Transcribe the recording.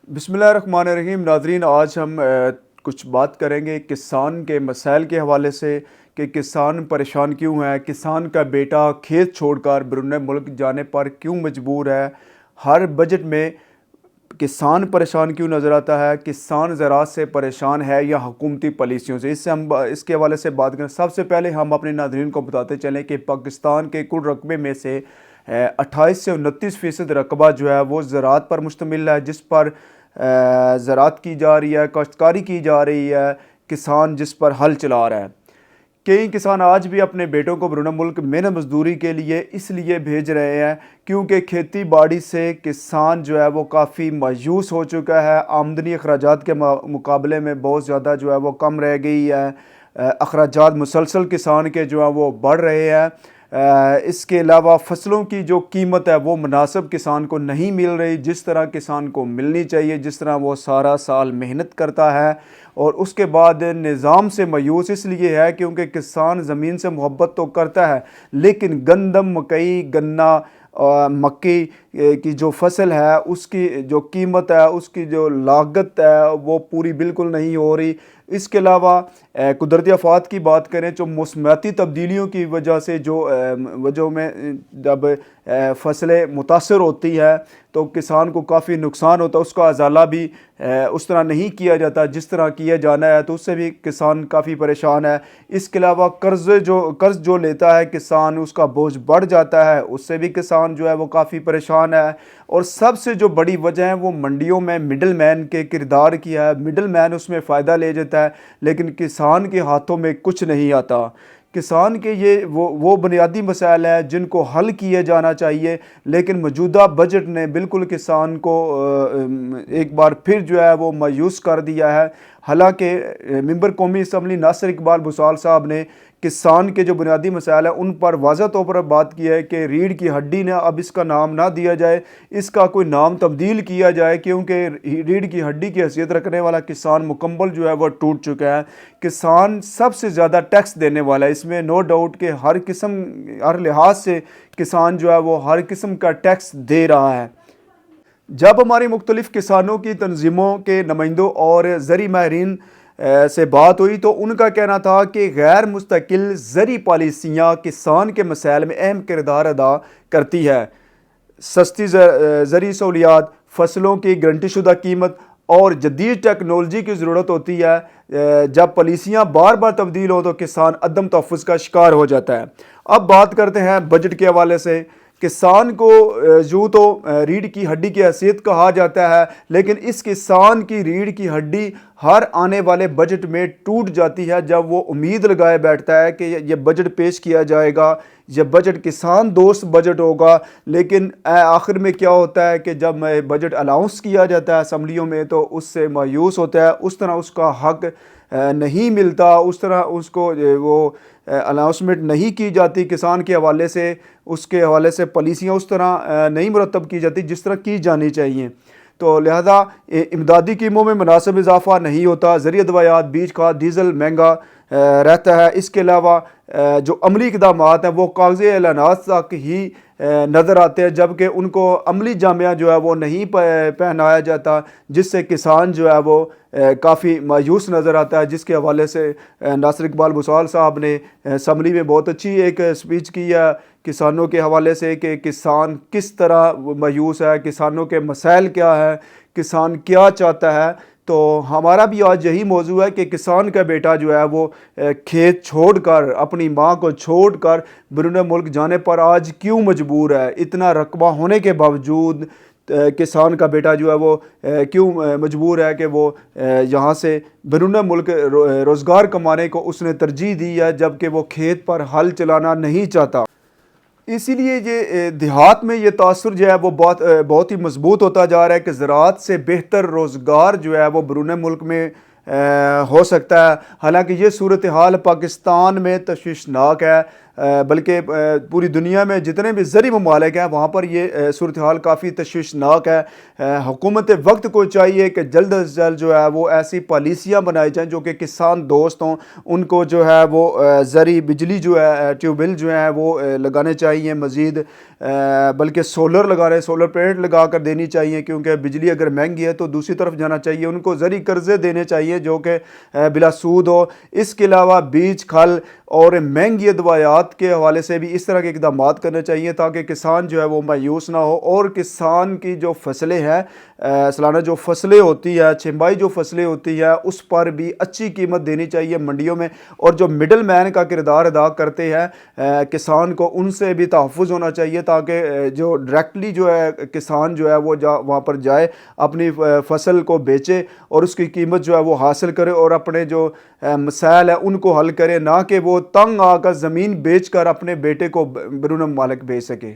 बिस्मिल्लाहिर्रहमानिर्रहीम। नाज़रीन, आज हम कुछ बात करेंगे किसान के मसाइल के हवाले से कि किसान परेशान क्यों है, किसान का बेटा खेत छोड़कर बैरून मुल्क जाने पर क्यों मजबूर है। हर बजट में किसान परेशान क्यों नज़र आता है, किसान ज़राअत से परेशान है या हुकूमती पॉलिसियों से। इससे हम इसके हवाले से बात करें। सबसे पहले हम अपने नाज़रीन को बताते चलें कि पाकिस्तान के कुल रकबे में से 28 से 29% रकबा जो है वो ज़राअत पर मुश्तमिल है, जिस पर ज़राअत की जा रही है, काश्तकारी की जा रही है, किसान जिस पर हल चला रहा है। कई किसान आज भी अपने बेटों को बैरून मुल्क मेहनत मजदूरी के लिए इसलिए भेज रहे हैं क्योंकि खेती बाड़ी से किसान जो है वो काफ़ी मायूस हो चुका है। आमदनी अखराजात के मुकाबले में बहुत ज़्यादा जो है वो कम रह गई है। अखराजात मुसलसल किसान के जो है वो बढ़ रहे हैं। इसके अलावा फसलों की जो कीमत है वो मुनासिब किसान को नहीं मिल रही, जिस तरह किसान को मिलनी चाहिए, जिस तरह वो सारा साल मेहनत करता है। और उसके बाद निज़ाम से मायूस इसलिए है क्योंकि किसान ज़मीन से मोहब्बत तो करता है, लेकिन गंदम, मकई, गन्ना, मक्की की जो फसल है उसकी जो कीमत है, उसकी जो लागत है वो पूरी बिल्कुल नहीं हो रही। इसके अलावा कुदरती आफ़ात की बात करें, जो मौसमियाती तब्दीलियों की वजह से जो वजह में जब फसलें मुतासर होती है तो किसान को काफ़ी नुकसान होता है। उसका अजाला भी उस तरह नहीं किया जाता जिस तरह किया जाना है, तो उससे भी किसान काफ़ी परेशान है। इसके अलावा कर्ज़ जो लेता है किसान, उसका बोझ बढ़ जाता है, उससे भी किसान जो है वो काफ़ी परेशान है। और सबसे जो बड़ी वजह है वो मंडियों में मिडल मैन के किरदार की है। मिडल मैन उसमें फ़ायदा ले जाता है, लेकिन किसान के हाथों में कुछ नहीं आता। किसान के ये वो बुनियादी मसाइल हैं जिनको हल किया जाना चाहिए, लेकिन मौजूदा बजट ने बिल्कुल किसान को एक बार फिर जो है वो मायूस कर दिया है। हालांकि मेंबर कौमी असम्बली नासिर इकबाल बुसाल साहब ने किसान के जो बुनियादी मसाइल हैं उन पर वाज़ह तौर पर बात की है कि रीढ़ की हड्डी ने अब इसका नाम ना दिया जाए, इसका कोई नाम तब्दील किया जाए, क्योंकि रीढ़ की हड्डी की हैसियत रखने वाला किसान मुकम्मल जो है वह टूट चुका है। किसान सबसे ज़्यादा टैक्स देने वाला है, इसमें नो डाउट कि हर लिहाज से किसान जो है वो हर किस्म का टैक्स दे रहा है। जब हमारी मुख्तलिफ़ किसानों की तंजीमों के नुमाइंदों और ज़री माहिरीन से बात हुई तो उनका कहना था कि गैर मुस्तकिल ज़री पॉलिसियाँ किसान के मसाइल में अहम किरदार अदा करती है। सस्ती ज़री सहूलियात, फसलों की गारंटी शुदा कीमत और जदीद टेक्नोलॉजी की ज़रूरत होती है। जब पॉलिसियाँ बार बार तब्दील हो तो किसान अदम तहफ़्फ़ुज़ का शिकार हो जाता है। अब बात करते हैं बजट के हवाले से। किसान को यूँ तो रीढ़ की हड्डी की हैसियत कहा जाता है, लेकिन इस किसान की रीढ़ की हड्डी हर आने वाले बजट में टूट जाती है जब वो उम्मीद लगाए बैठता है कि ये बजट पेश किया जाएगा, ये बजट किसान दोस्त बजट होगा। लेकिन आखिर में क्या होता है कि जब बजट अनाउंस किया जाता है असम्बलियों में तो उससे मायूस होता है, उस तरह उसका हक नहीं मिलता, उस तरह उसको वो अनाउंसमेंट नहीं की जाती किसान के हवाले से, उसके हवाले से पॉलिसियाँ उस तरह नहीं मुरतब की जाती जिस तरह की जानी चाहिए। तो लिहाजा इमदादी कीमों में मुनासिब इजाफा नहीं होता, ज़रिया दवायात, बीज खाद, डीज़ल महंगा रहता है। इसके अलावा जो अमली इक़दामात हैं वो कागज़ी ऐलानात तक ही नज़र आते हैं, जबकि उनको अमली जामिया जो है वो नहीं पहनाया जाता, जिससे किसान जो है वो काफ़ी मायूस नज़र आता है। जिसके हवाले से नासिर इकबाल बुसाल साहब ने असम्बली में बहुत अच्छी एक स्पीच की है किसानों के हवाले से कि किसान किस तरह मायूस है, किसानों के मसाइल क्या है, किसान क्या चाहता है। तो हमारा भी आज यही मौजू है कि किसान का बेटा जो है वो खेत छोड़कर, अपनी माँ को छोड़कर बैरून मुल्क जाने पर आज क्यों मजबूर है। इतना रकबा होने के बावजूद किसान का बेटा जो है वो क्यों मजबूर है कि वो यहाँ से बैरून मुल्क रोज़गार कमाने को उसने तरजीह दी है, जबकि वो खेत पर हल चलाना नहीं चाहता। इसीलिए ये देहात में ये तासुर जो है वो बहुत ही मजबूत होता जा रहा है कि ज़राअत से बेहतर रोज़गार जो है वो बैरून मुल्क में हो सकता है। हालांकि ये सूरत हाल पाकिस्तान में तशवीशनाक है। بلکہ پوری دنیا میں جتنے بھی زرعی ممالک ہیں وہاں پر یہ صورتحال کافی تشویشناک ہے۔ حکومت وقت کو چاہیے کہ جلد از جلد جو ہے وہ ایسی پالیسیاں بنائی جائیں جو کہ کسان دوست ہوں، ان کو جو ہے وہ زرعی بجلی جو ہے ٹیوب ویل جو ہے وہ لگانے چاہیے مزید، بلکہ سولر سولر پلیٹ لگا کر دینی چاہیے، کیونکہ بجلی اگر مہنگی ہے تو دوسری طرف جانا چاہیے، ان کو زرعی قرضے دینے چاہیے جو کہ بلا سود ہو۔ اس کے علاوہ بیج کھل اور مہنگی ادویات کے حوالے سے بھی اس طرح کے اقدامات کرنے چاہیے تاکہ کسان جو ہے وہ مایوس نہ ہو، اور کسان کی جو فصلیں ہیں سالانہ جو فصلیں ہوتی ہے، چھمائی جو فصلیں ہوتی ہے، اس پر بھی اچھی قیمت دینی چاہیے منڈیوں میں، اور جو مڈل مین کا کردار ادا کرتے ہیں کسان کو، ان سے بھی تحفظ ہونا چاہیے تاکہ جو ڈائریکٹلی جو ہے کسان جو ہے وہ وہاں پر جائے، اپنی فصل کو بیچے اور اس کی قیمت جو ہے وہ حاصل کرے اور اپنے جو مسائل ہیں ان کو حل کرے، نہ کہ وہ تنگ آ کر زمین بیچ کر اپنے بیٹے کو بیرون ممالک بھیج سکے۔